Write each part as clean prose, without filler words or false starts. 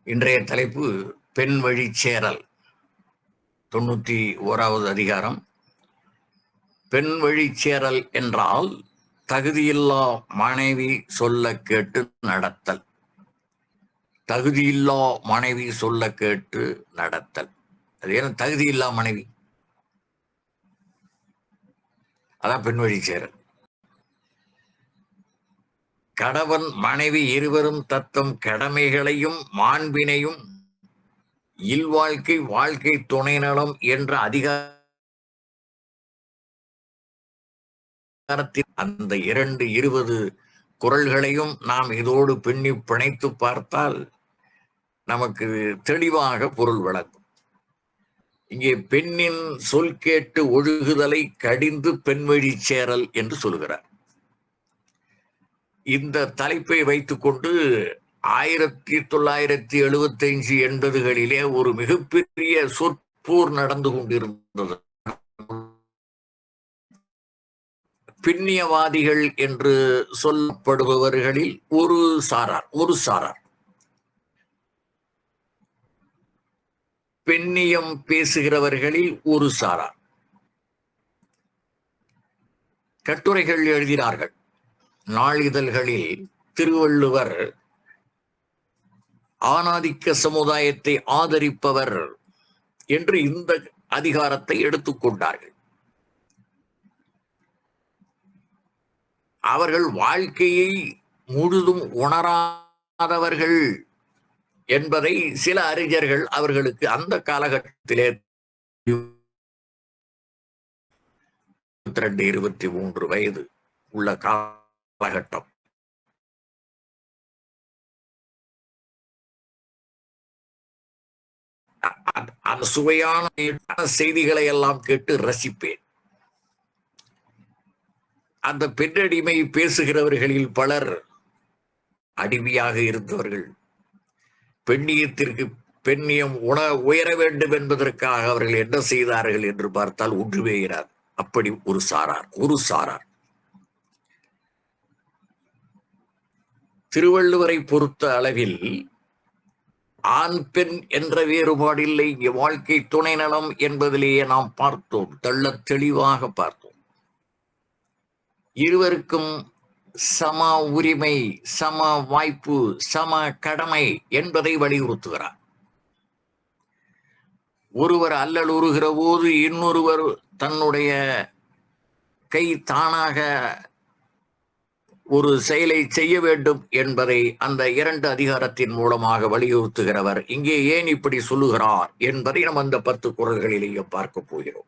இன்றைய தலைப்பு பெண் வழி சேரல். 91வது அதிகாரம். பெண் வழி சேரல் என்றால் தகுதியில்லா மனைவி சொல்ல கேட்டு நடத்தல். தகுதியில்லா மனைவி சொல்ல கேட்டு நடத்தல். அது ஏன்னா தகுதியில்லா மனைவி, அதான் பெண் வழி சேரல். கணவன் மனைவி இருவரும் தத்தம் கடமைகளையும் மாண்பினையும் இல்வாழ்க்கை வாழ்க்கை துணை நலம் என்ற அதிகாரத்தில் அந்த 20 குறள்களையும் நாம் இதோடு பின்னி பிணைத்து பார்த்தால் நமக்கு தெளிவாக பொருள் விளக்கும். இங்கே பெண்ணின் சொல் கேட்டு ஒழுகுதலை கடிந்து பெண் வழி சேரல் என்று சொல்கிறார். இந்த தலைப்பை வைத்துக்கொண்டு 1975-80களிலே ஒரு மிகப்பெரிய சொற்போர் நடந்து கொண்டிருந்தது. பின்னியவாதிகள் என்று சொல்லப்படுபவர்களில் ஒரு சாரார் பெண்ணியம் பேசுகிறவர்களில் ஒரு சாரார் கட்டுரைகள் எழுதினார்கள். நாளிதழ்களில் திருவள்ளுவர் ஆணாதிக்க சமுதாயத்தை ஆதரிப்பவர் என்று இந்த அதிகாரத்தை எடுத்துக்கொண்டார்கள். அவர்கள் வாழ்க்கையை முழுதும் உணராதவர்கள் என்பதை சில அறிஞர்கள் அவர்களுக்கு அந்த காலகட்டத்திலே 22-23 வயது உள்ள காலகட்டம், அந்த சுவையான செய்திகளை எல்லாம் கேட்டு ரசிப்பேன். அந்த பெண்ணடிமை பேசுகிறவர்களில் பலர் அடிமையாக இருந்தவர்கள். பெண்ணியம் உயர வேண்டும் என்பதற்காக அவர்கள் என்ன செய்தார்கள் என்று பார்த்தால் ஒன்றுமே இராது. அப்படி ஒரு சாரார். திருவள்ளுவரை பொறுத்த அளவில் ஆண் பெண் என்ற வேறுபாடில்லை. வாழ்க்கை துணை நலம் என்பதிலேயே நாம் பார்த்தோம், தெள்ளத் தெளிவாக பார்த்தோம். இருவருக்கும் சம உரிமை, சம வாய்ப்பு, சம கடமை என்பதை வலியுறுத்துகிறார். ஒருவர் அல்லல் உறுகிற போது இன்னொருவர் தன்னுடைய கை தானாக ஒரு செயலை செய்ய வேண்டும் என்பதை அந்த 2 அதிகாரத்தின் மூலமாக வலியுறுத்துகிறவர் இங்கே ஏன் இப்படி சொல்லுகிறார் என்பதை நம்ம அந்த 10 குறள்களிலேயே பார்க்க போகிறோம்.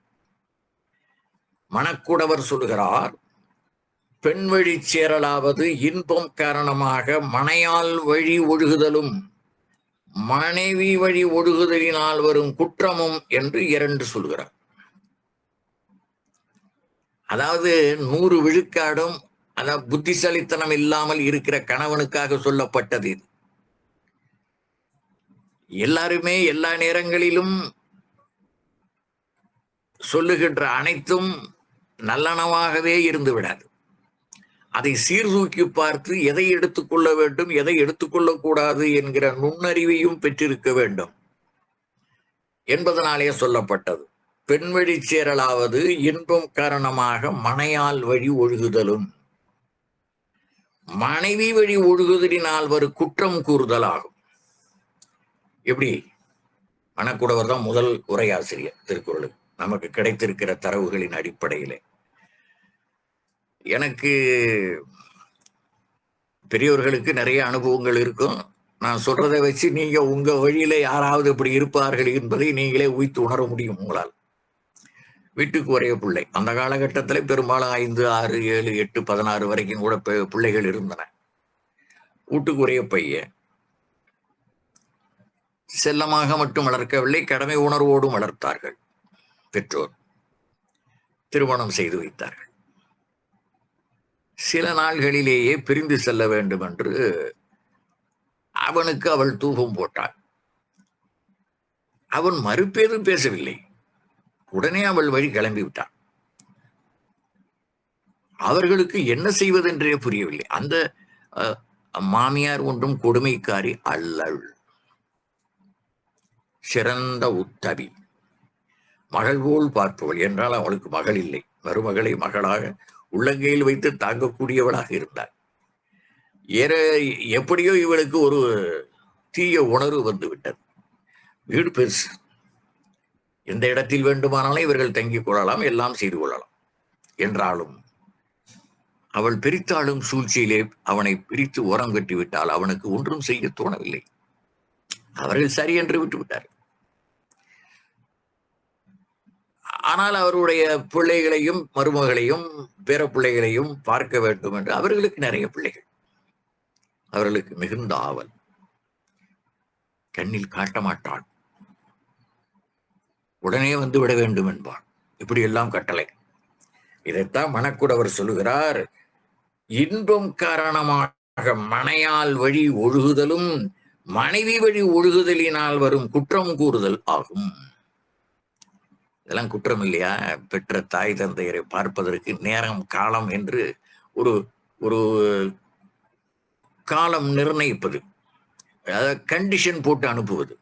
மணக்குடவர் சொல்லுகிறார், பெண் வழி சேரலாவது இன்பம் காரணமாக மனையால் வழி ஒழுகுதலும் மனைவி வழி ஒழுகுதலினால் வரும் குற்றமும் என்று 2 சொல்கிறார். அதாவது 100 விழுக்காடும் புத்திசாலித்தனம் இல்லாமல் இருக்கிற கணவனுக்காக சொல்லப்பட்டது. எல்லாருமே எல்லா நேரங்களிலும் சொல்லுகின்ற அனைத்தும் நல்லனவாகவே இருந்து விடாது. அதை சீர்தூக்கி பார்த்து எதை எடுத்துக்கொள்ள வேண்டும், எதை எடுத்துக்கொள்ளக்கூடாது என்கிற நுண்ணறிவையும் பெற்றிருக்க வேண்டும் என்பதனாலே சொல்லப்பட்டது. பெண் வழி சேரலாவது இன்பம் காரணமாக மனையால் வழி ஒழுகுதலும் மனைவி வழி ஒழுகுதலினால் வரும் குற்றம் கூறுதல் ஆகும். எப்படி? மணக்குடவர் தான் முதல் உரையாசிரியர் திருக்குறளுக்கு. நமக்கு கிடைத்திருக்கிற தரவுகளின் அடிப்படையிலே எனக்கு பெரியவர்களுக்கு நிறைய அனுபவங்கள் இருக்கும். நான் சொல்றதை வச்சு நீங்க உங்க வழியில யாராவது இப்படி இருப்பார்கள் என்பதை நீங்களே உய்த்து உணர முடியும். உங்களால் வீட்டுக்கு ஒரே பிள்ளை, அந்த காலகட்டத்தில் பெரும்பாலும் 5, 6, 7, 8, 16 வரைக்கும் கூட பிள்ளைகள் இருந்தன. வீட்டுக்கு ஒரே பையன். செல்லமாக மட்டும் வளர்க்கவில்லை, கடமை உணர்வோடும் வளர்த்தார்கள் பெற்றோர். திருமணம் செய்து வைத்தார்கள். சில நாள்களிலேயே பிரிந்து செல்ல வேண்டும் என்று அவனுக்கு அவள் தூபம் போட்டாள். அவன் மறுப்பேதும் பேசவில்லை. உடனே அவள் வழி கிளம்பி விட்டான். அவர்களுக்கு என்ன செய்வதென்றே புரியவில்லை. அந்த மாமியார் ஒன்றும் கொடுமைக்காரி அல்லள். சிறந்த உத்தவி, மகள் போல் பார்ப்பவள் என்றால் அவளுக்கு மகள் இல்லை, மருமகளை மகளாக உள்ளங்கையில் வைத்து தாங்கக்கூடியவளாக இருந்தாள். எப்படியோ இவளுக்கு ஒரு தீய உணர்வு வந்து விட்டது. வீடு பெருசு, எந்த இடத்தில் வேண்டுமானாலும் இவர்கள் தங்கிக் கொள்ளலாம், எல்லாம் செய்து கொள்ளலாம். என்றாலும் அவள் பிரித்தாளும் சூழ்ச்சியிலே அவனை பிரித்து ஓரம் கட்டிவிட்டால் அவனுக்கு ஒன்றும் செய்ய தோணவில்லை. அவர்கள் சரி என்று விட்டு விட்டார். ஆனால் அவருடைய பிள்ளைகளையும் மருமகளையும் பேர பிள்ளைகளையும் பார்க்க வேண்டும் என்று அவர்களுக்கு நிறைய பிள்ளைகள், அவர்களுக்கு மிகுந்த ஆவல். கண்ணில் காட்ட மாட்டாள், உடனே வந்து விட வேண்டும் என்பாள். இப்படி எல்லாம் கட்டளை. இதைத்தான் மணக்குடவர் சொல்லுகிறார், இன்பம் காரணமாக மனையால் வழி ஒழுகுதலும் மனைவி வழி ஒழுகுதலினால் வரும் குற்றம் கூறுதல் ஆகும். இதெல்லாம் குற்றம் இல்லையா? பெற்ற தாய் தந்தையரை பார்ப்பதற்கு நேரம் காலம் என்று ஒரு ஒரு காலம் நிர்ணயிப்பது, அதாவது கண்டிஷன் போட்டு அனுப்புவது,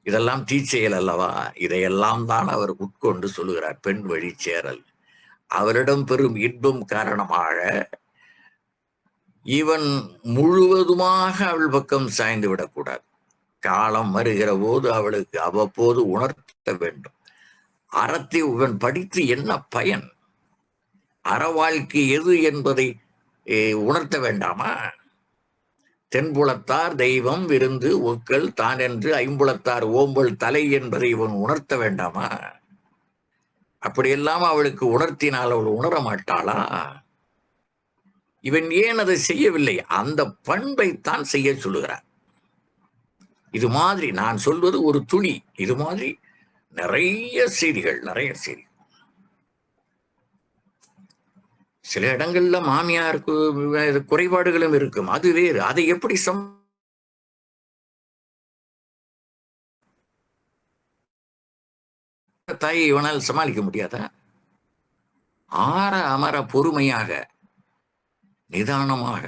இதெல்லாம் தீச்செயல் அல்லவா? இதையெல்லாம் தான் அவர் உட்கொண்டு சொல்லுகிறார். பெண் வழி சேரல், அவரிடம் பெறும் இன்பம் காரணமாக இவன் முழுவதுமாக அவள் பக்கம் சாய்ந்து விடக்கூடாது. காலம் வருகிற போது அவளுக்கு அவ்வப்போது உணர்த்த வேண்டும். அறத்தை இவன் படித்து என்ன பயன், அற வாழ்க்கை எது என்பதை உணர்த்த வேண்டாமா? தென்புலத்தார் தெய்வம் விருந்து ஒக்கல் தான் என்று ஐம்புலத்தார் ஓம்பல் தலை என்பதை இவன் உணர்த்த வேண்டாமா? அப்படியெல்லாம் அவளுக்கு உணர்த்தினால் அவள் உணர மாட்டாளா? இவன் ஏன் அதை செய்யவில்லை? அந்த பண்பைத்தான் செய்ய சொல்லுகிறார். இது மாதிரி நான் சொல்வது ஒரு துளி, இது மாதிரி நிறைய செய்திகள், நிறைய செய்தி. சில இடங்கள்ல மாமியாருக்கு குறைபாடுகளும் இருக்கும், அது வேறு. அதை எப்படி தாயை இவனால் சமாளிக்க முடியாதா? ஆற அமர பொறுமையாக நிதானமாக,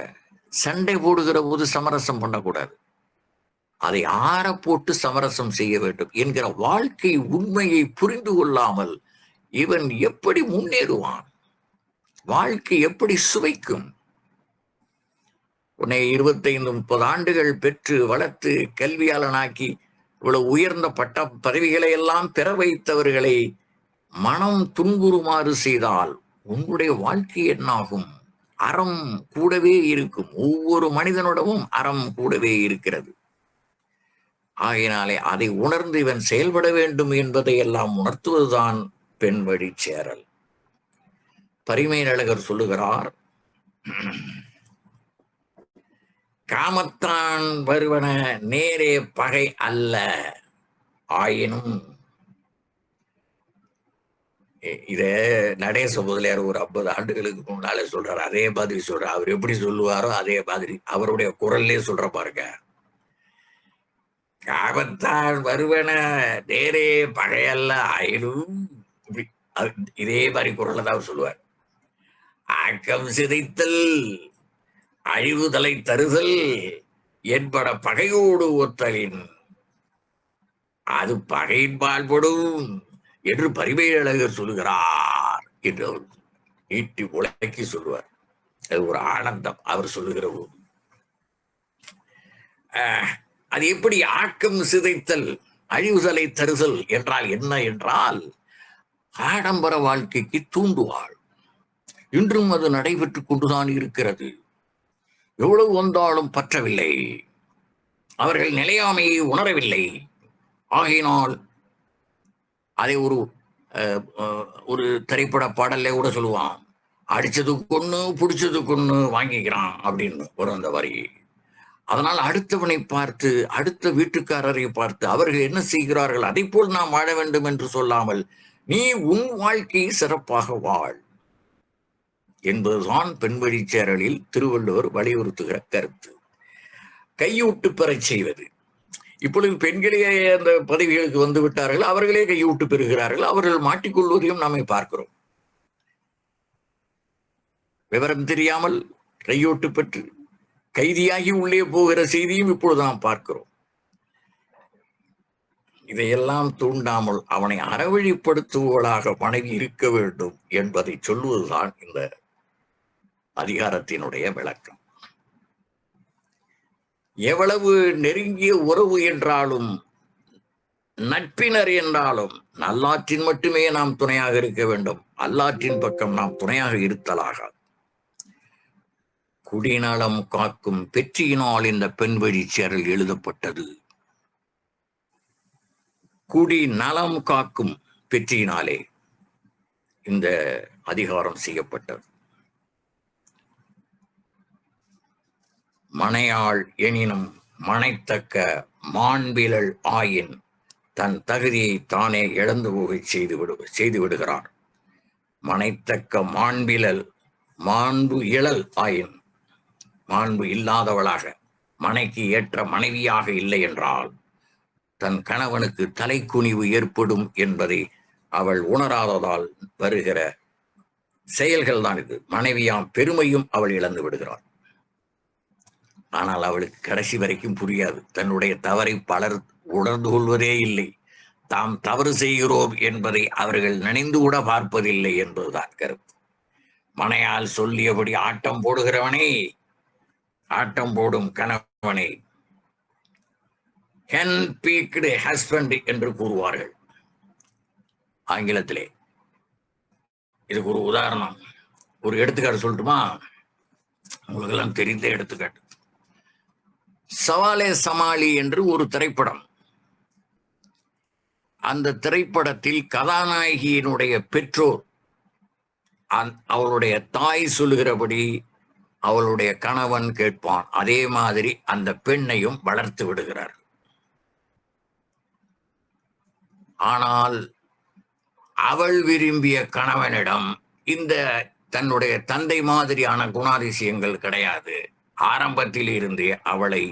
சண்டை போடுகிற போது சமரசம் பண்ணக்கூடாது, அதை ஆற போட்டு சமரசம் செய்ய வேண்டும் என்கிற வாழ்க்கை உண்மையை புரிந்து கொள்ளாமல் இவன் எப்படி முன்னேறுவான்? வாழ்க்கை எப்படி சுவைக்கும்? உன்னை 25-30 ஆண்டுகள் பெற்று வளர்த்து கல்வியாளனாக்கி இவ்வளவு உயர்ந்த பட்ட பதவிகளை எல்லாம் பெற வைத்தவர்களை மனம் துன்புறுமாறு செய்தால் உன்னுடைய வாழ்க்கை என்னாகும்? அறம் கூடவே இருக்கும். ஒவ்வொரு மனிதனுடமும் அறம் கூடவே இருக்கிறது. ஆகையினாலே அதை உணர்ந்து இவன் செயல்பட வேண்டும் என்பதை எல்லாம் உணர்த்துவதுதான் பெண் வழி சேரல். பரிமேலழகர் சொல்லுகிறார், காமத்தான் வருவன நேரே பகை அல்ல ஆயினும். இத நடேச முதலியார் ஒரு 50 ஆண்டுகளுக்கு முன்னாலே சொல்றாரு. அதே மாதிரி சொல்றார். அவர் எப்படி சொல்லுவாரோ அதே மாதிரி அவருடைய குரல்லே சொல்ற பாருங்க. காமத்தான் வருவன நேரே பகையல்ல ஆயினும், இப்படி இதே மாதிரி குரல்ல தான் அவர் சொல்லுவார். ஆக்கம் சிதைத்தல் அழிவுதலை தருதல் என்பட பகையோடு ஒத்தலின் அது பகையின் பால்படும் என்று பரிமேலழகர் சொல்லுகிறார் என்று அவர் நீட்டி உலக்கி சொல்லுவார். அது ஒரு ஆனந்தம் அவர் சொல்லுகிற போது. அது எப்படி ஆக்கம் சிதைத்தல் அழிவுதலை தருதல் என்றால் என்ன என்றால், ஆடம்பர வாழ்க்கைக்கு தூண்டுவாள். இன்றும் அது நடைபெற்றுக் கொண்டுதான் இருக்கிறது. எவ்வளவு வந்தாலும் பற்றவில்லை, அவர்கள் நிலையாமையை உணரவில்லை. ஆகையினால் அதை ஒரு திரைப்பட பாடல்ல கூட சொல்லுவான், அடிச்சதுக்கு ஒண்ணு பிடிச்சதுக்கு ஒண்ணு வாங்கிக்கிறான் அப்படின்னு ஒரு அந்த வரி. அதனால் அடுத்தவனை பார்த்து, அடுத்த வீட்டுக்காரரை பார்த்து அவர்கள் என்ன செய்கிறார்கள் அதை போல் நாம் வாழ வேண்டும் என்று சொல்லாமல், நீ உன் வாழ்க்கையை சிறப்பாக வாழ் என்பதுதான் பெண் வழி சேரலில் திருவள்ளுவர் வலியுறுத்துகிற கருத்து. கையூட்டு பெறச் செய்வது. இப்பொழுது பெண்களே அந்த பதவிகளுக்கு வந்து விட்டார்கள், அவர்களே கையூட்டு பெறுகிறார்கள். அவர்கள் மாட்டிக்கொள்வதையும் நாமே பார்க்கிறோம். விவரம் தெரியாமல் கையூட்டு பெற்று கைதியாகி உள்ளே போகிற செய்தியும் இப்பொழுது நாம் பார்க்கிறோம். இதையெல்லாம் தூண்டாமல் அவனை அறவழிப்படுத்துவதாக மனைவி இருக்க வேண்டும் என்பதை சொல்லுவதுதான் இந்த அதிகாரத்தினுடைய விளக்கம். எவ்வளவு நெருங்கிய உறவு என்றாலும், நட்பினர் என்றாலும், நல்லாற்றின் மட்டுமே நாம் துணையாக இருக்க வேண்டும். அல்லாற்றின் பக்கம் நாம் துணையாக இருத்தலாகாது. குடிநலம் காக்கும் பெற்றியினால் இந்த பெண் வழி சேரல் எழுதப்பட்டது. குடி நலம் காக்கும் பெற்றியினாலே இந்த அதிகாரம் செய்யப்பட்டது. மனையாள் எனினும் மனைத்தக்க மாண்பிலள் ஆயின் தன் தகுதியை தானே இழந்து போக செய்து விடுகிறார். மனைத்தக்க மாண்பிலல் மாண்பு இழல் ஆயின், மாண்பு இல்லாதவளாக மனைக்கு ஏற்ற மனைவியாக இல்லை என்றால் தன் கணவனுக்கு தலைக்குனிவு ஏற்படும் என்பதை அவள் உணராததால் வருகிற செயல்கள் தான் இது. மனைவியாம் பெருமையும் அவள் இழந்து விடுகிறாள். ஆனால் அவளுக்கு கடைசி வரைக்கும் புரியாது. தன்னுடைய தவறை பலர் உணர்ந்து கொள்வதே இல்லை. தாம் தவறு செய்கிறோம் என்பதை அவர்கள் நினைந்து கூட பார்ப்பதில்லை என்பதுதான் கருத்து. மனையால் சொல்லியபடி ஆட்டம் போடுகிறவனே, ஆட்டம் போடும் கணவனை hen peaked husband என்று கூறுவார்கள் ஆங்கிலத்திலே. இதுக்கு ஒரு உதாரணம், ஒரு எடுத்துக்காட்டு சொல்லட்டுமா? உங்களுக்கு எல்லாம் தெரிந்த எடுத்துக்காட்டு. சவாலே சமாளி என்று ஒரு திரைப்படம். அந்த திரைப்படத்தில் கதாநாயகியினுடைய பெற்றோர் அவளுடைய தாய் சொல்லுகிறபடி அவளுடைய கணவன் கேட்பான். அதே மாதிரி அந்த பெண்ணையும் வளர்த்து விடுகிறார். ஆனால் அவள் விரும்பிய கணவனிடம் இந்த தன்னுடைய தந்தை மாதிரியான குணாதிசயங்கள் கிடையாது. ஆரம்பத்தில் இருந்தே அவளை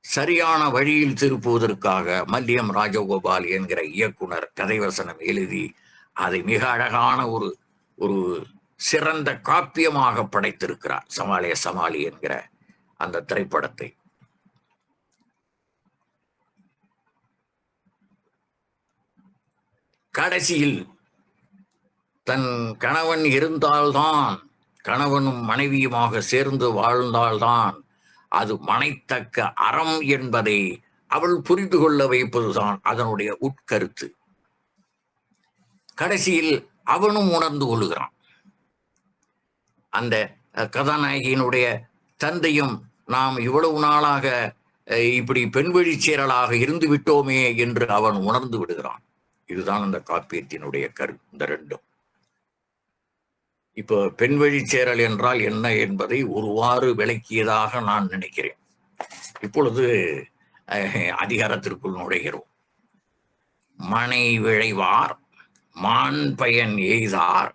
சரியான வழியில் திருப்புவதற்காக மல்லியம் ராஜகோபால் என்கிற இயக்குனர் கதைவசனம் எழுதி அதை மிக அழகான ஒரு சிறந்த காப்பியமாக படைத்திருக்கிறார். சமாலே சமாளி என்கிற அந்த திரைப்படத்தை. கடைசியில் தன் கணவன் இருந்தால்தான், கணவனும் மனைவியுமாக சேர்ந்து வாழ்ந்தால்தான் அது மனைத்தக்க அறம் என்பதை அவள் புரிந்து கொள்ள வைப்பதுதான் அதனுடைய உட்கருத்து. கடைசியில் அவனும் உணர்ந்து கொள்ளுகிறான். அந்த கதாநாயகியினுடைய தந்தையும் நாம் இவ்வளவு நாளாக இப்படி பெண் வழி சேரலாக இருந்து விட்டோமே என்று அவன் உணர்ந்து விடுகிறான். இதுதான் அந்த காப்பியத்தினுடைய கருத்து. இந்த ரெண்டும் இப்போ பெண் வழி சேரல் என்றால் என்ன என்பதை ஒருவாறு விளக்கியதாக நான் நினைக்கிறேன். இப்பொழுது அதிகாரத்திற்குள் நுழைகிறோம். மனை விழைவார் மான் பயன் எய்தார்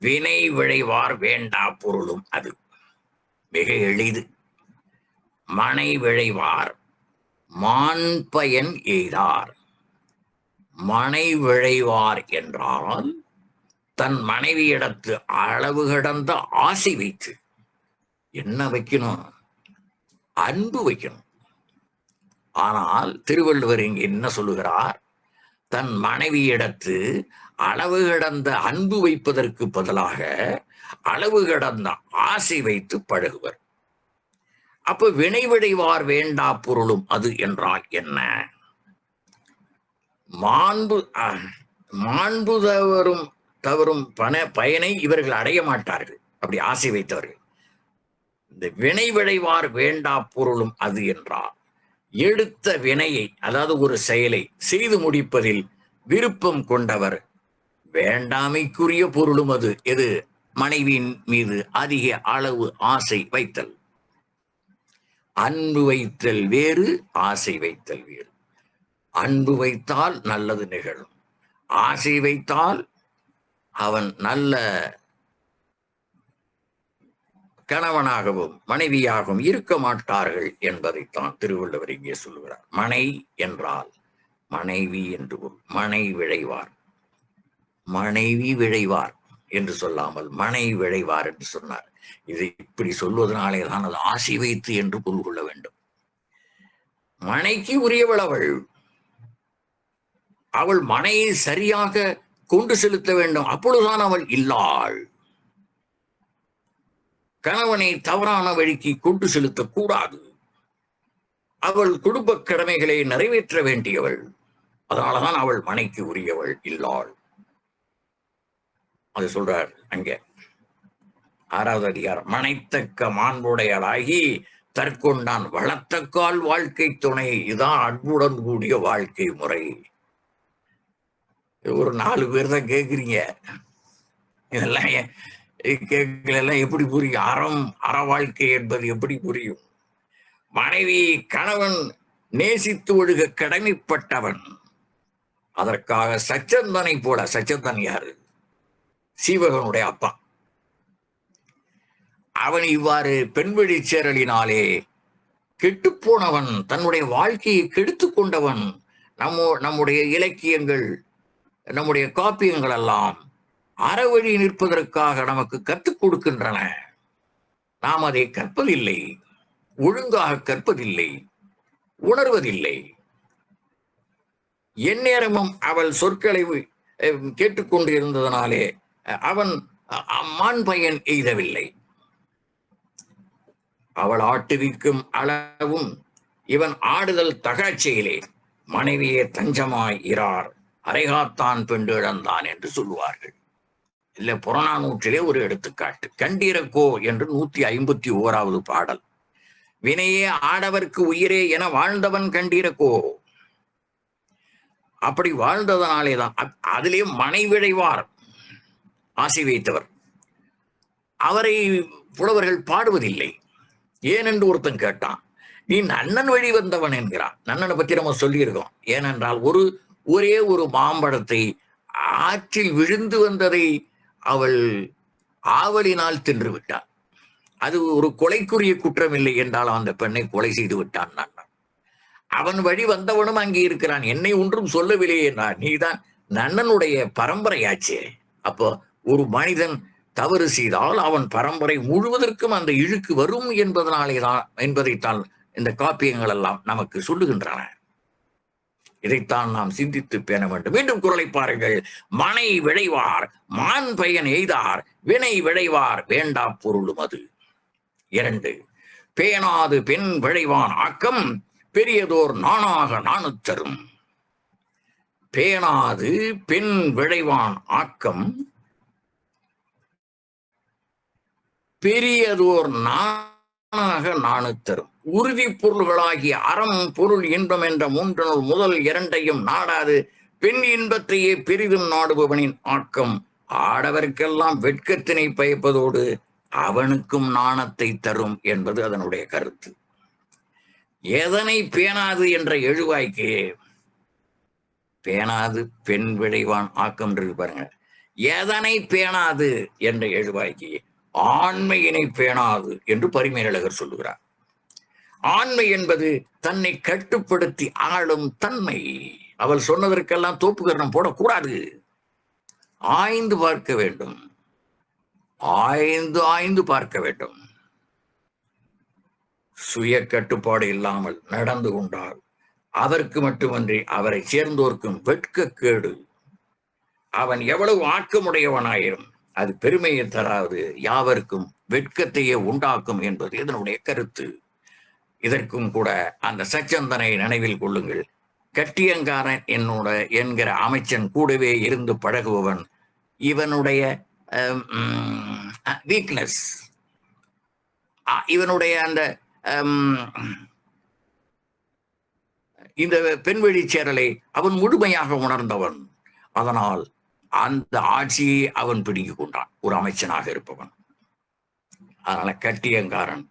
வினை விழைவார் வேண்டா பொருளும் அது. மிக எளிது. மனை விழைவார் மான் பயன் எய்தார். மனை விழைவார் என்றால் தன் மனைவியிடத்து அளவு கடந்த ஆசை வைத்து என்ன வைக்கணும்? அன்பு வைக்கணும். ஆனால் திருவள்ளுவர் இங்கு என்ன சொல்லுகிறார்? தன் மனைவியிடத்து அளவு கடந்த அன்பு வைப்பதற்கு பதிலாக அளவு கடந்த ஆசை வைத்து பழகுவர். அப்ப வினை விழைவார் வேண்டா பொருளும் அது என்றால் என்ன? மாண்பு தவறும் பயனை இவர்கள் அடைய மாட்டார்கள், அப்படி ஆசை வைத்தவர்கள். இந்த வினை விழைவார் வேண்டா பொருளும் அது என்றால் எடுத்த வினையை, அதாவது ஒரு செயலை செய்து முடிப்பதில் விருப்பம் கொண்டவர் வேண்டாமைக்குரிய பொருளும் அது. எது? மனைவியின் மீது அதிக அளவு ஆசை வைத்தல். அன்பு வைத்தல் வேறு, ஆசை வைத்தல் வேறு. அன்பு வைத்தால் நல்லது நிகழும், ஆசை வைத்தால் அவன் நல்ல கணவனாகவும் மனைவியாகவும் இருக்க மாட்டார்கள் என்பதைத்தான் திருவள்ளுவர் இங்கே சொல்லுகிறார். மனை என்றால் மனைவி என்று மனை விழைவார், மனைவி விழைவார் என்று சொல்லாமல் மனை விழைவார் என்று சொன்னார். இதை இப்படி சொல்வதனாலே தான் அது ஆசை வைத்து என்று பொருள் கொள்ள வேண்டும். மனைக்கு உரியவள் அவள். அவள் மனையை சரியாக கொண்டு செலுத்த வேண்டும். அப்பொழுதுதான் அவள் இல்லாள். கணவனை தவறான வழிக்கு கொண்டு செலுத்தக்கூடாது. அவள் குடும்ப கடமைகளை நிறைவேற்ற வேண்டியவள். அதனாலதான் அவள் மனைக்கு உரியவள் இல்லாள். அது சொல்றார் அங்க 6வது அதிகாரம். மனைத்தக்க மாண்புடையலாகி தற்கொண்டான் வளர்த்தக்கால் வாழ்க்கை துணை. இதான் அன்புடன் கூடிய வாழ்க்கை முறை. ஒரு 4 பேர் தான் கேட்குறீங்க. இதெல்லாம் கேட்கலாம் எப்படி புரியும்? அற வாழ்க்கை என்பது எப்படி புரியும்? மனைவி கணவன் நேசித்து ஒழுக கடமைப்பட்டவன். அதற்காக சச்சந்தனை போல, சச்சந்தன் யாரு? சீவகனுடைய அப்பா. அவன் இவ்வாறு பெண்வழி சேரலினாலே கெட்டுப்போனவன், தன்னுடைய வாழ்க்கையை கெடுத்து கொண்டவன். நம்முடைய இலக்கியங்கள், நம்முடைய காப்பியங்கள் எல்லாம் அறவழி நிற்பதற்காக நமக்கு கற்றுக் கொடுக்கின்றன. நாம் அதை கற்பதில்லை, ஒழுங்காக கற்பதில்லை, உணர்வதில்லை. எந்நேரமும் அவள் சொற்களை கேட்டுக்கொண்டு இருந்ததனாலே அவன் மான் பயன் எய்தவில்லை. அவள் ஆட்டுவிக்கும் அளவும் இவன் ஆடுதல் தகாட்சியிலே மனைவியே தஞ்சமாய் இரார் அரைகாத்தான் பெண்டு இழந்தான் என்று சொல்லுவார்கள். இல்ல, புறநானூற்றிலே ஒரு எடுத்துக்காட்டு. கண்டீரக்கோ என்று 151வது பாடல். வினையே ஆடவர்க்கு உயிரே என வாழ்ந்தவன் கண்டீரக்கோ. அப்படி வாழ்ந்ததனாலேதான் அதிலே மனைவிழைவார் ஆசை வைத்தவர். அவரை புலவர்கள் பாடுவதில்லை. ஏனென்று ஒருத்தன் கேட்டான். நீ நன்னன் வழி வந்தவன் என்கிறான். நன்னனை பற்றி நம்ம சொல்லியிருக்கோம். ஏனென்றால் ஒரே ஒரு மாம்பழத்தை ஆற்றில் விழுந்து வந்ததை அவள் ஆவலினால் தின்று விட்டான். அது ஒரு கொலைக்குரிய குற்றம் இல்லை என்றால் அந்த பெண்ணை கொலை செய்து விட்டான் நன்னன். அவன் வழி வந்தவனும் அங்கே இருக்கிறான். என்னை ஒன்றும் சொல்லவில்லை என்றான். நீதான் நன்னனுடைய பரம்பரையாச்சே. அப்போ ஒரு மனிதன் தவறு செய்தால் அவன் பரம்பரை முழுவதற்கும் அந்த இழுக்கு வரும் என்பதைத்தான் இந்த காப்பியங்கள் எல்லாம் நமக்கு சொல்லுகின்றன. இதைத்தான் நாம் சிந்தித்து பேண வேண்டும். மீண்டும் குறளை பாருங்கள். மனை விளைவார் மான் பயன் எய்தார் வினை விளைவார் வேண்டா பொருளும் அது. 2 பேணாது பெண் விளைவான் ஆக்கம் பெரியதோர் நானாக நானு தரும். பேணாது பெண் விளைவான் ஆக்கம் பெரியதோர் நானாக நானு தரும். உறுதி பொருள்களாகிய அறம் பொருள் இன்பம் என்ற 3 முதல் 2ஐயும் நாடாது பெண் இன்பத்தையே பெரிதும் நாடுபவனின் ஆக்கம் ஆடவர்க்கெல்லாம் வெட்கத்தினை பயப்பதோடு அவனுக்கும் நாணத்தை தரும் என்பது அதனுடைய கருத்து. எதனை பேணாது என்ற எழுவாய்க்கு பேணாது பெண் விளைவான் ஆக்கம் இருக்கு பாருங்க. எதனை பேணாது என்ற எழுவாய்க்கு ஆண்மையினை பேணாது என்று பரிமேலழகர் சொல்லுகிறார். ஆண்மை என்பது தன்னை கட்டுப்படுத்தி ஆளும் தன்மை. அவள் சொன்னதற்கெல்லாம் தோப்புக்கரணம் போடக்கூடாது. ஆய்ந்து பார்க்க வேண்டும், ஆய்ந்து பார்க்க வேண்டும். சுய கட்டுப்பாடு இல்லாமல் நடந்து கொண்டால் அவருக்கு மட்டுமன்றி அவரை சேர்ந்தோர்க்கும் வெட்கக்கேடு. அவன் எவ்வளவு ஆக்கமுடையவனாயிரும் அது பெருமையை தராது, யாவருக்கும் வெட்கத்தையே உண்டாக்கும் என்பது இதனுடைய கருத்து. இதற்கும் கூட அந்த சச்சந்தனை நினைவில் கொள்ளுங்கள். கட்டியங்காரன் என்கிற அமைச்சன் கூடவே இருந்து பழகுபவன். இவனுடைய வீக்னஸ், இவனுடைய அந்த இந்த பெண்வழி சேரலை அவன் முழுமையாக உணர்ந்தவன். அதனால் அந்த ஆட்சியை அவன் பிடிக்கிக் கொண்டான், ஒரு அமைச்சனாக இருப்பவன். அதனால கட்டியங்காரன்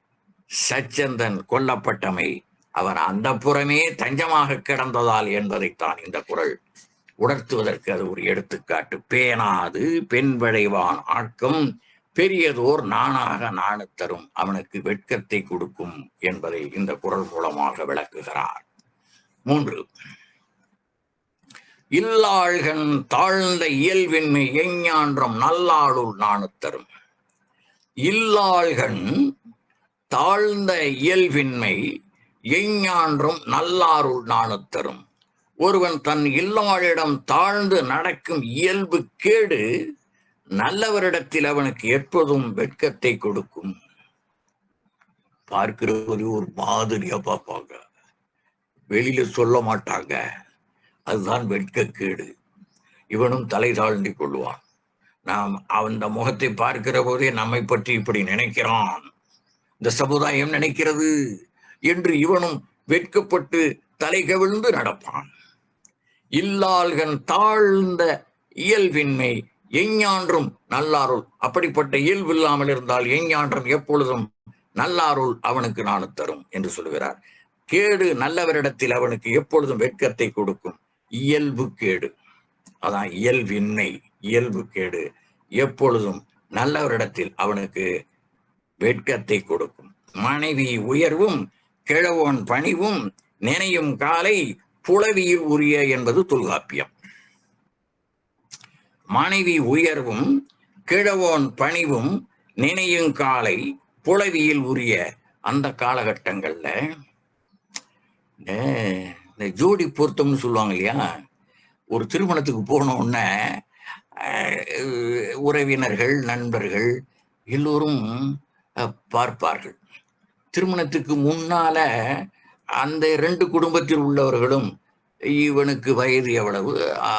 சச்சந்தன் கொல்லப்பட்டமை அவன் அந்த புறமே தஞ்சமாக கிடந்ததால் என்பதைத்தான் இந்த குறள் உணர்த்துவதற்கு அது ஒரு எடுத்துக்காட்டு. பேணாது பெண் விளைவான் ஆக்கம் பெரியதோர் நானாக நாணு தரும், அவனுக்கு வெட்கத்தை கொடுக்கும் என்பதை இந்த குறள் மூலமாக விளக்குகிறார். 3 இல்லாள்கண் தாழ்ந்த இயல்பின்மை எஞ்ஞான்றும் நல்லாளுள் நாணு தரும். இல்லாள்கண் தாழ்ந்த இயல்பின்மை எஞ்ஞான்றும் நல்லாருள் நாணு தரும். ஒருவன் தன் இல்லாளிடம் தாழ்ந்து நடக்கும் இயல்பு கேடு நல்லவரிடத்தில் அவனுக்கு எப்போதும் வெட்கத்தை கொடுக்கும். பார்க்கிறது ஒரு மாதிரியா பார்ப்பாங்க, வெளியில சொல்ல மாட்டாங்க. அதுதான் வெட்கக்கேடு. இவனும் தலை தாழ்ந்து கொள்வான். நாம் அந்த முகத்தை பார்க்கிற போதே நம்மை பற்றி இப்படி நினைக்கிறான், இந்த சமுதாயம் நினைக்கிறது என்று இவனும் வெட்கப்பட்டு தலை கவிழ்ந்து நடப்பான். இல்லாள்கன் தாழ்ந்த இயல்பின்மை எஞ்ஞான்றும் நல்லாருள். அப்படிப்பட்ட இயல்பு இல்லாமல் இருந்தால் எஞ்ஞான்றும் எப்பொழுதும் நல்லாருள் அவனுக்கு நானு தரும் என்று சொல்கிறார். கேடு நல்லவரிடத்தில் அவனுக்கு எப்பொழுதும் வெட்கத்தை கொடுக்கும். இயல்பு கேடு, அதான் இயல்பின்மை. இயல்பு கேடு எப்பொழுதும் நல்லவரிடத்தில் அவனுக்கு வெட்கத்தை கொடுக்கும். மனைவி உயர்வும் கிழவோன் பணிவும் நினையும் காலை புலவியில் உரிய என்பது தொல்காப்பியம். மனைவி உயர்வும் கிழவோன் பணிவும் நினையும் காலை புலவியில் உரிய. அந்த காலகட்டங்கள்ல இந்த ஜோடி பொருத்தம்னு சொல்லுவாங்க இல்லையா, ஒரு திருமணத்துக்கு போன உடனே உறவினர்கள் நண்பர்கள் எல்லோரும் பார்ப்பார்கள். திருமணத்துக்கு முன்னால அந்த 2 குடும்பத்தில் உள்ளவர்களும் இவனுக்கு வயது எவ்வளவு,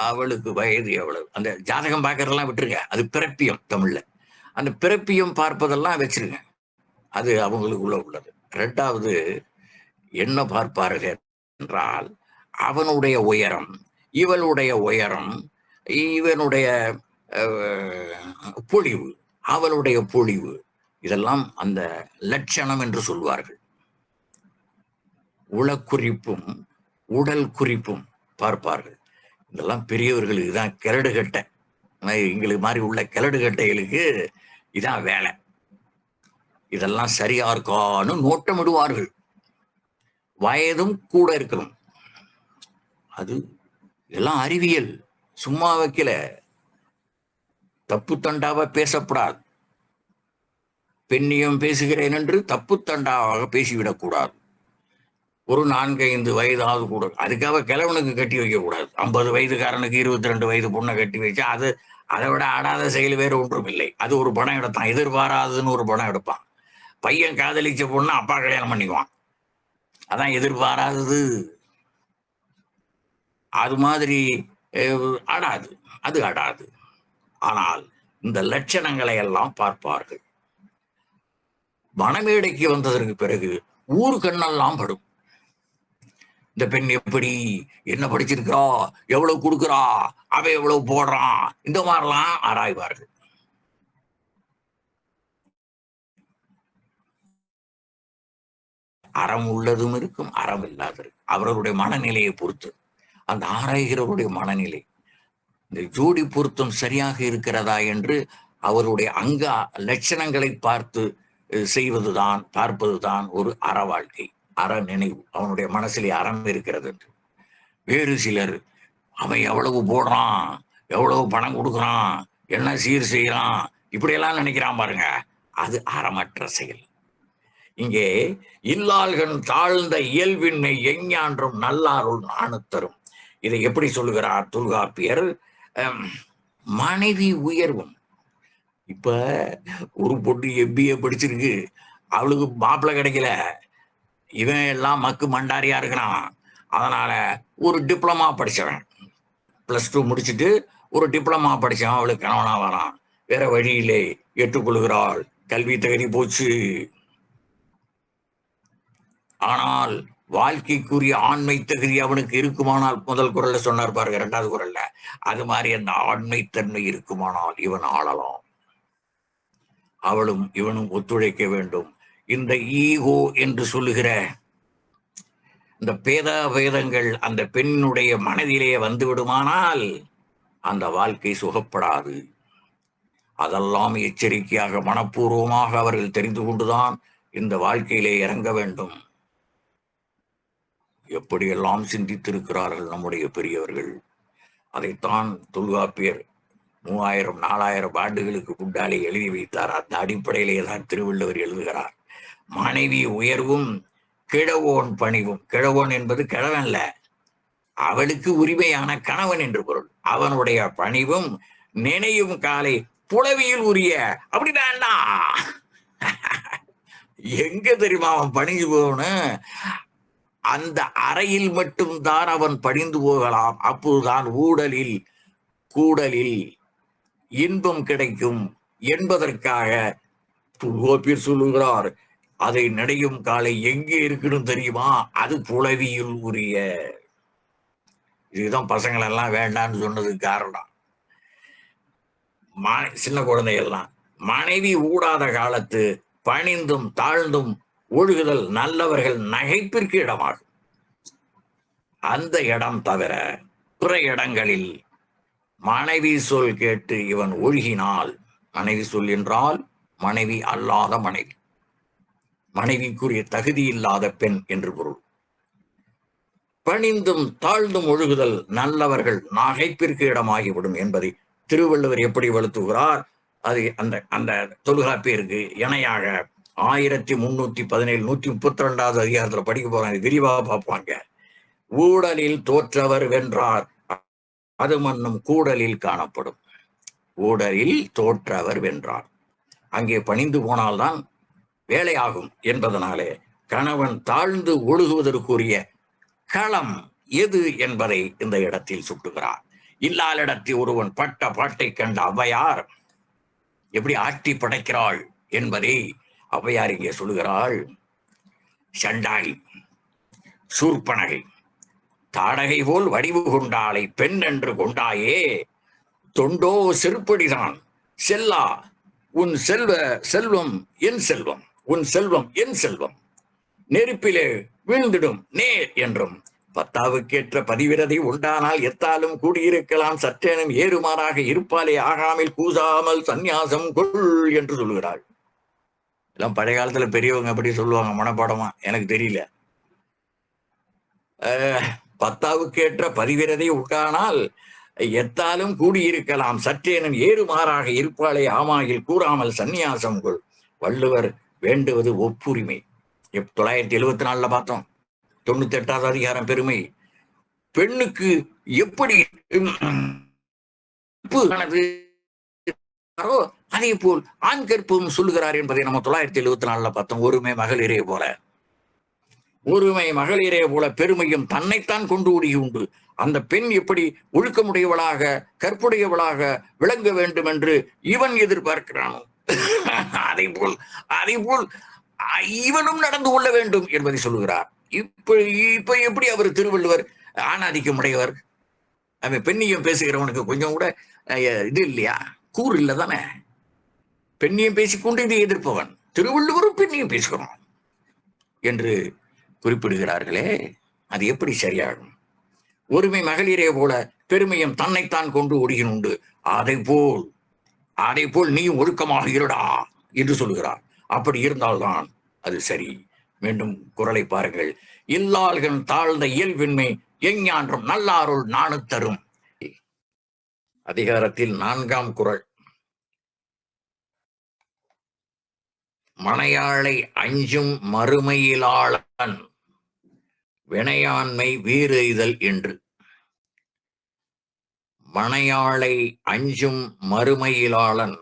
அவளுக்கு வயது எவ்வளவு, அந்த ஜாதகம் பார்க்கறதெல்லாம் விட்டுருங்க, அது பிறப்பியம். தமிழ்ல அந்த பிறப்பியம் பார்ப்பதெல்லாம் வச்சிருங்க, அது அவங்களுக்குள்ள உள்ளது. 2வது என்ன பார்ப்பார்கள் என்றால் அவனுடைய உயரம், இவளுடைய உயரம், இவனுடைய பொழிவு, அவளுடைய பொழிவு, இதெல்லாம் அந்த லட்சணம் என்று சொல்வார்கள். உளக்குறிப்பும் உடல் குறிப்பும் பார்ப்பார்கள். இதெல்லாம் பெரியவர்களுக்கு தான், கிரடுகட்ட எங்களுக்கு மாதிரி உள்ள கிரடுகட்டைகளுக்கு இதான் வேலை. இதெல்லாம் சரியா இருக்கான்னு நோட்டமிடுவார்கள். வயதும் கூட இருக்கணும். அது இதெல்லாம் அறிவியல், சும்மா வைக்கல. தப்பு தண்டாவா பேசப்படாது. பெண்ணியம் பேசுகிறேன் என்று தப்பு தண்டாவாக பேசிவிடக்கூடாது. ஒரு 4-5 வயதாவது கூட, அதுக்காக கிழவனுக்கு கட்டி வைக்க கூடாது. 50 வயதுக்காரனுக்கு 22 வயது பொண்ணை கட்டி வச்சா அது அதை விட ஆடாத செயல் வேறு ஒன்றும் இல்லை. அது ஒரு பணம் எடுத்தான், எதிர்பாராதுன்னு ஒரு பணம் எடுப்பான். பையன் காதலிச்ச பொண்ணு அப்பா கல்யாணம் பண்ணிக்குவான், அதான் எதிர்பாராதது. அது மாதிரி ஆடாது, அது ஆடாது. ஆனால் இந்த லட்சணங்களை எல்லாம் பார்ப்பார்கள். மணமேடைக்கு வந்ததற்கு பிறகு ஊர் கண்ணெல்லாம் படும். இந்த பெண் எப்படி, என்ன படிச்சிருக்கிறா, எவ்வளவு கொடுக்குறா, அவன் எவ்வளவு போடுறான், இந்த மாதிரிலாம் ஆராய்வார்கள். அறம் உள்ளதும் இருக்கும், அறம் இல்லாத இருக்கும். அவர்களுடைய மனநிலையை பொறுத்து அந்த ஆராய்கிறவருடைய மனநிலை. இந்த ஜோடி பொருத்தம் சரியாக இருக்கிறதா என்று அவருடைய அங்க லட்சணங்களை பார்த்து செய்வதுதான், பார்ப்பதுதான் ஒரு அற வாழ்க்கை, அற நினைவு. அவனுடைய மனசிலே அறம் இருக்கிறது என்று. வேறு சிலர் அவன் எவ்வளவு போடுறான், எவ்வளவு பணம் கொடுக்குறான், என்ன சீர் செய்யறான், இப்படியெல்லாம் நினைக்கிறான் பாருங்க, அது அறமற்ற செயல். இங்கே இல்லாள்கன் தாழ்ந்த இயல்பின்மை எஞ்ஞான்றும் நல்லாருள் நானு தரும். இதை எப்படி சொல்லுகிறார் தொல்காப்பியர்? மனைவி உயர்வும். இப்ப ஒரு பொண்ணு MBA படிச்சிருக்கு, அவளுக்கு மாப்பிள்ளை கிடைக்கல, இவன் எல்லாம் மக்கு மண்டாரியா இருக்கிறான். அதனால ஒரு டிப்ளமா படிச்சவன், +2 முடிச்சுட்டு ஒரு டிப்ளமா படிச்சவன் அவளுக்கு கணவனா வரான். வேற வழியிலே ஏற்றுக்கொள்கிறாள், கல்வி தகுதி போச்சு. ஆனால் வாழ்க்கைக்குரிய ஆண்மை தகுதி அவனுக்கு இருக்குமானால், முதல் குரல்ல சொன்னார் பாருங்க, 2வது குரல்ல, அது மாதிரி அந்த ஆண்மைத்தன்மை இருக்குமானால் இவன் ஆளலாம். அவளும் இவனும் ஒத்துழைக்க வேண்டும். இந்த ஈகோ என்று சொல்லுகிற இந்த பேதங்கள் அந்த பெண்ணுடைய மனதிலே வந்து விடுமானால் அந்த வாழ்க்கை சுகப்படாது. அதெல்லாம் எச்சரிக்கையாக மனப்பூர்வமாக அவர்கள் தெரிந்து கொண்டுதான் இந்த வாழ்க்கையிலே இறங்க வேண்டும். எப்படியெல்லாம் சிந்தித்திருக்கிறார்கள் நம்முடைய பெரியவர்கள். அதைத்தான் தொல்காப்பியர் 3000-4000 ஆண்டுகளுக்கு முன்னாலே எழுதி வைத்தார். அந்த அடிப்படையிலே தான் திருவள்ளுவர் எழுதுகிறார். மனைவி உயர்வும் கிழவோன் பணிவும். கிழவோன் என்பது கிழவன்ல, அவளுக்கு உரிமையான கணவன் என்று பொருள். அவனுடைய பணிவும் நினையும் காலை புலவியில் உரிய. அப்படின்னா எங்க தெரியுமா அவன் பணிஞ்சு போகணும்? அந்த அறையில் மட்டும்தான் அவன் பணிந்து போகலாம். அப்போதுதான் ஊடலில் கூடலில் இன்பம் கிடைக்கும் என்பதற்காக தொல்காப்பியர் சொல்லுகிறார். அதை நடையும் காலை எங்கே இருக்குன்னு தெரியுமா? அது புலவியில் உரிய. இதுதான் பசங்களெல்லாம் வேண்டான்னு சொன்னதுக்கு காரணம். சின்ன குழந்தைகள்லாம் மனைவி ஊடாத காலத்து பணிந்தும் தாழ்ந்தும் ஒழுகுதல் நல்லவர்கள் நகைப்பிற்கு இடமாகும். அந்த இடம் தவிர பிற இடங்களில் மனைவி சொல் கேட்டு இவன் ஒழுகினால், மனைவி சொல் என்றால் மனைவி அல்லாத மனைவி, மனைவிக்குரிய தகுதி இல்லாத பெண் என்று பொருள். பணிந்தும் தாழ்ந்தும் ஒழுகுதல் நல்லவர்கள் நகைப்பிற்கு இடமாகிவிடும் என்பதை திருவள்ளுவர் எப்படி வலுத்துகிறார்? அது அந்த அந்த தொல்காப்பியருக்கு இணையாக 1317 132வது அதிகாரத்துல படிக்க போறாங்க. விரிவா பார்ப்பாங்க. ஊடலில் தோற்றவர் வென்றார், அது மன்னும் கூடலில் காணப்படும். ஊடலில் தோற்றவர் வென்றார். அங்கே பணிந்து போனால்தான் வேலையாகும் என்பதனாலே கணவன் தாழ்ந்து ஒழுகுவதற்குரிய களம் எது என்பதை இந்த இடத்தில் சுட்டுகிறார். இல்லாலிடத்தில் ஒருவன் பட்ட பாட்டை கண்ட ஔவையார் எப்படி ஆட்டி படைக்கிறாள் என்பதை ஔவையார் இங்கே சொல்லுகிறாள். சண்டாளி சூர்பனகை தாடகை போல் வடிவு கொண்டாளை பெண் என்று கொண்டாயே, தொண்டோ செருப்படிதான் செல்லா உன் செல்வம் என் செல்வம், உன் செல்வம் என் செல்வம், நெருப்பிலே வீழ்ந்திடும் நேர் என்றும் பத்தாவுக்கேற்ற பதிவிரதை உண்டானால் எத்தாலும் கூடியிருக்கலாம், சற்றேனும் ஏறுமாறாக இருப்பாலே ஆகாமல் கூசாமல் சந்நியாசம் கொள் என்று சொல்லுகிறாள். எல்லாம் பழைய காலத்துல பெரியவங்க அப்படி சொல்லுவாங்க மனப்பாடமா, எனக்கு தெரியல. பத்தாவுக்கேற்ற பதிவிரதை உண்டானால் எத்தாலும் கூடியிருக்கலாம், சற்றேனும் ஏறுமாறாக இருப்பாளே ஆமாயில் கூறாமல் சந்நியாசம் கொள். வள்ளுவர் வேண்டுவது ஒப்புரிமை. 974 பார்த்தோம். 98வது அதிகாரம் பெருமை. பெண்ணுக்கு எப்படி அதே போல் ஆண் கற்பும் சொல்லுகிறார் என்பதை நம்ம 974 பார்த்தோம். ஒருமை மகளிரே போல, ஒருமை மகளிரே போல பெருமையும் தன்னைத்தான் கொண்டு உண்டு. அந்த பெண் எப்படி ஒழுக்கமுடையவளாக கற்புடையவளாக விளங்க வேண்டும் என்று இவன் எதிர்பார்க்கிறானோ அதே போல் இவனும் நடந்து கொள்ள வேண்டும் என்பதை சொல்லுகிறார். இப்ப எப்படி அவர் திருவள்ளுவர் ஆணாதிக்கம் உடையவர்? அவன் பெண்ணியம் பேசுகிறவனுக்கு கொஞ்சம் கூட இது இல்லையா? கூறு இல்லை தானே? பெண்ணியம் பேசிக்கொண்டு இதை எதிர்ப்பவன் திருவள்ளுவரும் பெண்ணியம் பேசுகிறோம் என்று குறிப்பிடுகிறார்களே, அது எப்படி சரியாகும்? ஒருமை மகளிரே போல பெருமையும் தன்னைத்தான் கொண்டு ஒடுகினுண்டு, அதை போல் நீயும் ஒழுக்கமாக இருடா என்று சொல்லுகிறார். அப்படி இருந்தால்தான் அது சரி. மீண்டும் குறளை பாருங்கள். இல்லாள்கள் தாழ்ந்த இயல்பின்மை எஞ்ஞான்றும் நல்லாருள் நாணு தரும். அதிகாரத்தில் 4ஆம் குறள். மனையாளை அஞ்சும் மறுமையிலாளன் வினையாண்மை வீறெய்தல் என்று. மனையாளை அஞ்சும் மறுமையிலாளன்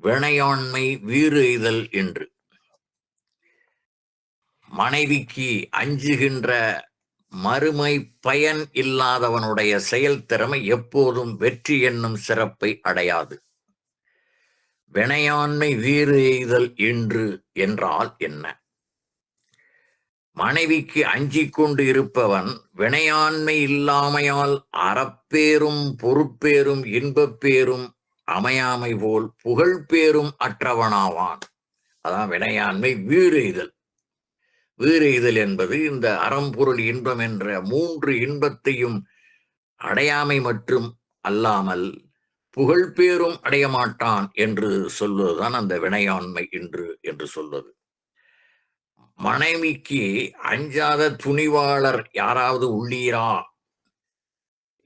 வினையாண்மை வீறெய்தல் என்று. மனைவிக்கு அஞ்சுகின்ற மறுமை பயன் இல்லாதவனுடைய செயல்திறமை எப்போதும் வெற்றி என்னும் சிறப்பை அடையாது. வினையாண்மை வீறு எய்தல் என்று என்றால் என்ன? மனைவிக்கு அஞ்சிக் கொண்டு இருப்பவன் வினையாண்மை இல்லாமையால் அறப்பேரும் பொறுப்பேரும் இன்பப்பேரும் அமையாமை போல் புகழ்பேரும் அற்றவனாவான். அதான் வினையாண்மை வீறு எய்தல். வீறெய்தல் என்பது இந்த அறம்பொருள் இன்பம் என்ற 3 இன்பத்தையும் அடையாமை மற்றும் அல்லாமல் புகழ்பேரும் அடைய மாட்டான் என்று சொல்வதுதான் அந்த வினையாண்மை என்று சொல்வது. மனைவிக்கு அஞ்சாத துணிவாளர் யாராவது உள்ளீரா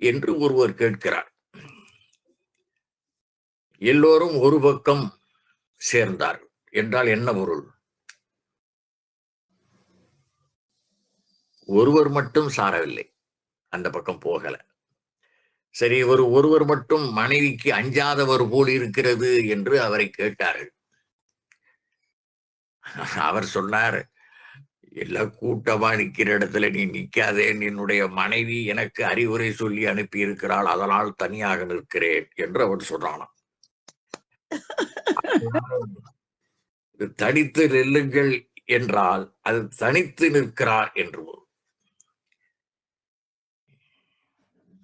என்று ஒருவர் கேட்கிறார். எல்லோரும் ஒரு பக்கம் சேர்ந்தார் என்றால் என்ன பொருள்? ஒருவர் மட்டும் சாரவில்லை, அந்த பக்கம் போகல. சரி, ஒருவர் மட்டும் மனைவிக்கு அஞ்சாதவர் போல் இருக்கிறது என்று அவரை கேட்டார்கள். அவர் சொன்னார், எல்லாம் கூட்டமா நிக்கிற இடத்துல நீ நிக்காதே, என்னுடைய மனைவி எனக்கு அறிவுரை சொல்லி அனுப்பி இருக்கிறாள், அதனால் தனியாக நிற்கிறேன் என்று அவர் சொன்னானாம். தனித்து நெல்லுங்கள் என்றால் அது தனித்து நிற்கிறார் என்று பொருள்.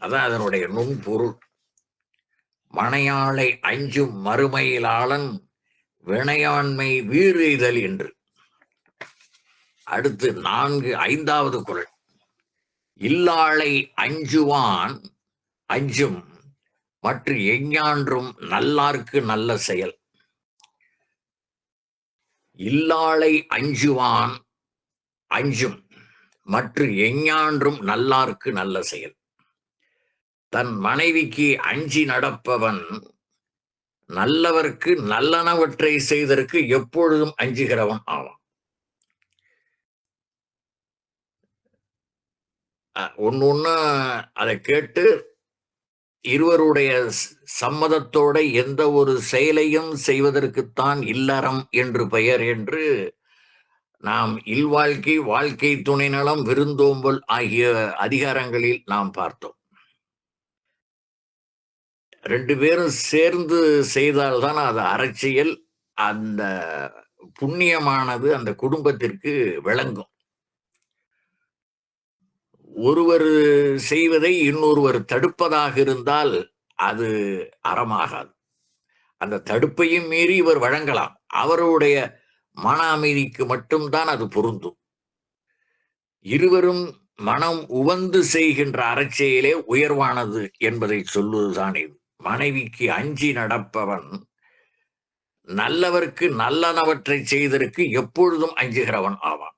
அதான் அதனுடைய நுண்பொருள். மனையாளை அஞ்சும் மறுமையிலாளன் வினையாண்மை வீறுதல் என்று. அடுத்து 5வது குறள். இல்லாளை அஞ்சுவான் அஞ்சும் மற்ற எஞ்ஞான்றும் நல்லார்க்கு நல்ல செயல். இல்லாளை அஞ்சுவான் அஞ்சும் மற்ற எஞ்ஞான்றும் நல்லார்க்கு நல்ல செயல். தன் மனைவிக்கு அஞ்சி நடப்பவன் நல்லவர்க்கு நல்லனவற்றை செய்தற்கு எப்பொழுதும் அஞ்சுகிறவன் ஆவான். ஒன்னு அதை கேட்டு இருவருடைய சம்மதத்தோட எந்த ஒரு செயலையும் செய்வதற்குத்தான் இல்லறம் என்று பெயர் என்று நாம் இல்வாழ்க்கை, வாழ்க்கை துணை நலம், விருந்தோம்பல் ஆகிய அதிகாரங்களில் நாம் பார்த்தோம். 2 பேரும் சேர்ந்து செய்தால்தான் அது அறச்செயல். அந்த புண்ணியமானது அந்த குடும்பத்திற்கு விளங்கும். ஒருவர் செய்வதை இன்னொருவர் தடுப்பதாக இருந்தால் அது அறமாகாது. அந்த தடுப்பையும் மீறி இவர் வழங்கலாம். அவருடைய மன அமைதிக்கு மட்டும்தான் அது பொருந்தும். இருவரும் மனம் உவந்து செய்கின்ற அறச்செயலே உயர்வானது என்பதை சொல்லுவதுதான் இது. மனைவிக்கு அஞ்சி நடப்பவன் நல்லவர்க்கு நல்லனவற்றை செய்தற்கு எப்பொழுதும் அஞ்சுகிறவன் ஆவான்.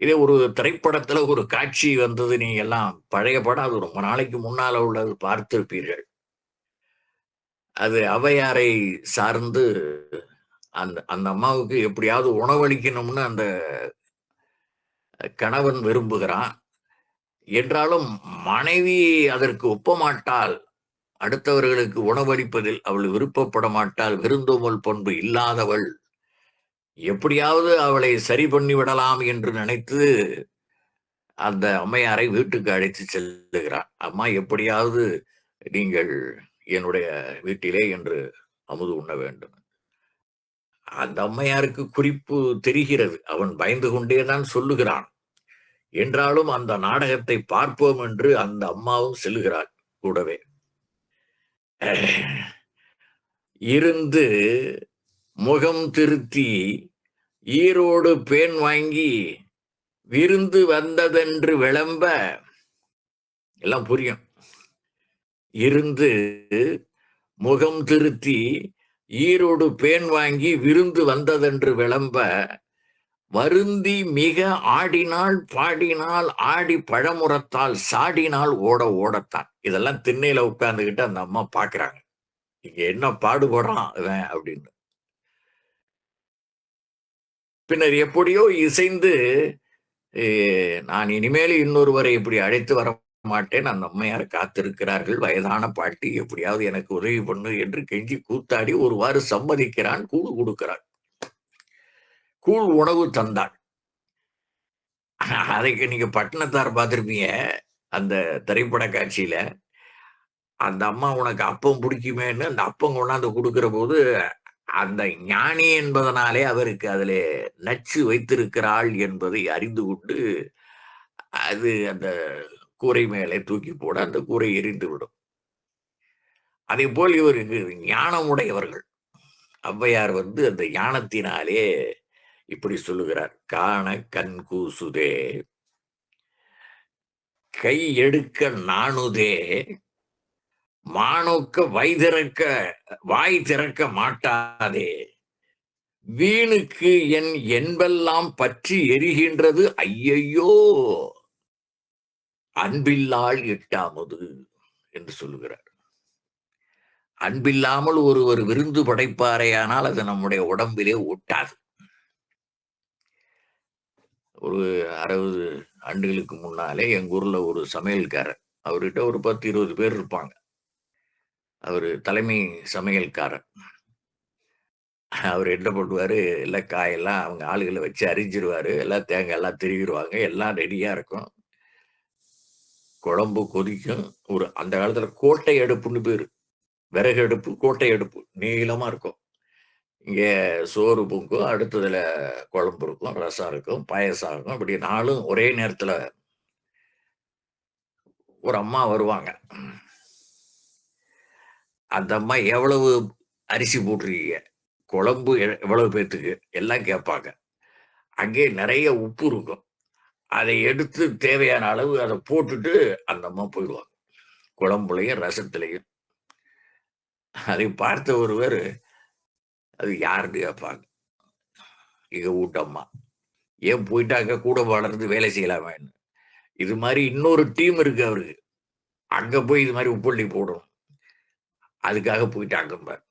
இதே ஒரு திரைப்படத்துல ஒரு காட்சி வந்தது, நீங்க எல்லாம் பழைய படம், அது ரொம்ப நாளைக்கு முன்னால உள்ளது, பார்த்திருப்பீர்கள். அது ஔவையாரை சார்ந்து அந்த அந்த அம்மாவுக்கு எப்படியாவது உணவளிக்கணும்னு அந்த கணவன் விரும்புகிறான். என்றாலும் மனைவி அதற்கு ஒப்பமாட்டாள். அடுத்தவர்களுக்கு உணவளிப்பதில் அவள் விருப்பப்பட மாட்டாள். விருந்தோம்பல் பண்பு இல்லாதவள். எப்படியாவது அவளை சரி பண்ணி விடலாம் என்று நினைத்து அந்த அம்மையாரை வீட்டுக்கு அழைத்து செல்லுகிறான். அம்மா, எப்படியாவது நீங்கள் என்னுடைய வீட்டிலே என்று அமுது உண்ண வேண்டும். அந்த அம்மையாருக்கு குறிப்பு தெரிகிறது. அவன் பயந்து கொண்டேதான் சொல்லுகிறான். என்றாலும் அந்த நாடகத்தை பார்ப்போம் என்று அந்த அம்மாவும் செல்லுகிறாள் கூடவே. இருந்து முகம் திருத்தி ஈரோடு பேன் வாங்கி விருந்து வந்ததென்று விளம்ப, எல்லாம் புரியும். இருந்து முகம் திருத்தி ஈரோடு பேன் வாங்கி விருந்து வந்ததென்று விளம்ப, வருந்தி மிக ஆடினாள் பாடினாள் ஆடி பழமுறத்தால் சாடினாள் ஓட ஓடத்தான். இதெல்லாம் திண்ணையில உட்கார்ந்துகிட்டு அந்த அம்மா பாக்குறாங்க, இங்க என்ன பாடுபடுறான் இவன் அப்படின்னு. பின்னர் எப்படியோ இசைந்து, நான் இனிமேல் இன்னொருவரை இப்படி அழைத்து வர மாட்டேன், அந்த அம்மையார் காத்திருக்கிறார்கள், வயதான பாட்டி, எப்படியாவது எனக்கு உதவி பண்ணு என்று கெஞ்சி கூத்தாடி ஒருவாறு சம்மதிக்கிறான். கூழ் கொடுக்கிறான். கூழ் உணவு தந்தாள். அதைக்கு நீங்க பட்டினத்தார் பார்த்திருப்பீங்க அந்த திரைப்பட காட்சியில. அந்த அம்மா உனக்கு அப்பம் பிடிக்குமேன்னு அந்த அப்பம் கொண்டாந்து கொடுக்கிற போது அந்த ஞானி என்பதனாலே அவருக்கு அதிலே நச்சு வைத்திருக்கிறாள் என்பதை அறிந்து கொண்டு அது அந்த கூரை மேலே தூக்கி போட அந்த கூரை எரிந்து விடும். அதே போல் இவருக்கு ஞானமுடையவர்கள். ஔவையார் அந்த ஞானத்தினாலே இப்படி சொல்லுகிறார். காண கண் கூசுதே, கை எடுக்க நாணுதே, மானோக்க வாய் திறக்க மாட்டாதே, வீணுக்கு என் என்பெல்லாம் பற்றி எரிகின்றது ஐயையோ, அன்பில்லாள் இட்டாமது என்று சொல்லுகிறார். அன்பில்லாமல் ஒருவர் விருந்து படைப்பாரேயானால் அது நம்முடைய உடம்பிலே ஒட்டாது. ஒரு 60 ஆண்டுகளுக்கு முன்னாலே எங்க ஊர்ல ஒரு சமையல்காரர். அவர்கிட்ட ஒரு 10, 20 பேர் இருப்பாங்க. அவரு தலைமை சமையல்காரர். அவர் என்ன பண்ணுவாரு, எல்லாம் காயெல்லாம் அவங்க ஆளுகள வச்சு அரிஞ்சிருவாரு. எல்லாம் தேங்காய்லாம் திருவிருவாங்க. எல்லாம் ரெடியா இருக்கும். குழம்பு கொதிக்கும். அந்த காலத்துல கோட்டை அடுப்புன்னு பேரு. விறகு அடுப்பு, கோட்டை அடுப்பு. நீளமா இருக்கும். இங்க சோறு பொங்கும். அடுத்ததுல குழம்பு இருக்கும், ரசம் இருக்கும், பாயாசம் இருக்கும். இப்படி 4ம் ஒரே நேரத்துல ஒரு அம்மா வருவாங்க. அந்த அம்மா எவ்வளவு அரிசி போட்டிருக்கீங்க? குழம்பு எவ்வளவு பேத்துக்கு? எல்லாம் கேட்பாங்க. அங்கே நெறைய உப்பு இருக்கும். அதை எடுத்து தேவையான அளவு அத போட்டுட்டு அந்த அம்மா போயிடுவாங்க. குழம்புலயும், ரசத்திலயும். அதை பார்த்த ஒருவர், அது யாருன்னு கேட்பாங்க. எங்க வூட்டு அம்மா. ஏன் போயிட்டாங்க கூட வளர்ந்து வேலை செய்யலாமேன்னு. இது மாரி இன்னொரு டீம் இருக்கு அவருக்கு. அங்க போய் இது மாரி உப்பள்ளி போடணும். அதுக்காக போயிட்டாங்கம்பார்.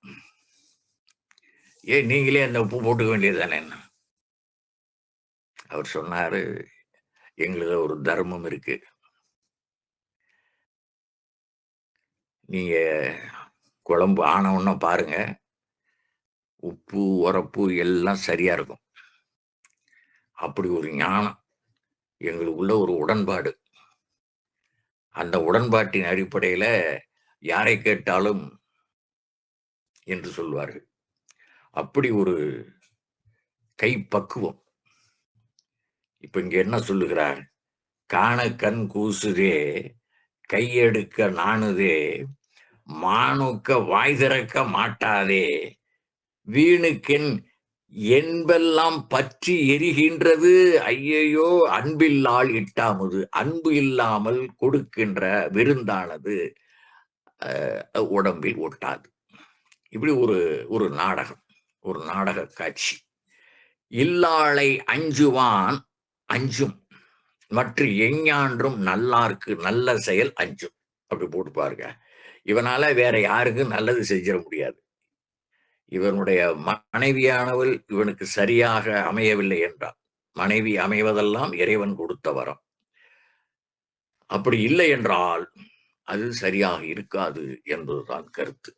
ஏன் நீங்களே அந்த உப்பு போட்டுக்க வேண்டியது தானேன்னு. அவர் சொன்னாரு, எங்களுதுல ஒரு தர்மம் இருக்கு. நீங்க குழம்பு ஆன உடனே பாருங்க. உப்பு, உரப்பு எல்லாம் சரியா இருக்கும். அப்படி ஒரு ஞானம். எங்களுக்குள்ள ஒரு உடன்பாடு. அந்த உடன்பாட்டின் அடிப்படையில யாரை கேட்டாலும் என்று சொல்வார்கள். அப்படி ஒரு கைப்பக்குவம். இப்ப இங்க என்ன சொல்லுகிறார்? காண கண் கூசுதே, கையெடுக்க நாணுதே, மாணுக்க வாய் திறக்க மாட்டாதே, வீணுக்கென் என்பெல்லாம் பற்றி எரிகின்றது, ஐயையோ அன்பில்லால் இட்டாமுது. அன்பு இல்லாமல் கொடுக்கின்ற விருந்தானது உடம்பில் ஒட்டாது. இப்படி ஒரு ஒரு நாடகம், ஒரு நாடக காட்சி. இல்லாளை அஞ்சுவான் அஞ்சும், மற்ற எஞ்ஞான்றும் நல்லார்க்கு நல்ல செயல் அஞ்சும். அப்படி போட்டு பாருங்க. இவனால வேற யாருக்கும் நல்லது செஞ்சிட முடியாது. இவனுடைய மனைவியானவள் இவனுக்கு சரியாக அமையவில்லை என்றால், மனைவி அமைவதெல்லாம் இறைவன் கொடுத்த வரம். அப்படி இல்லை என்றால் அது சரியாக இருக்காது என்பதுதான் கருத்து.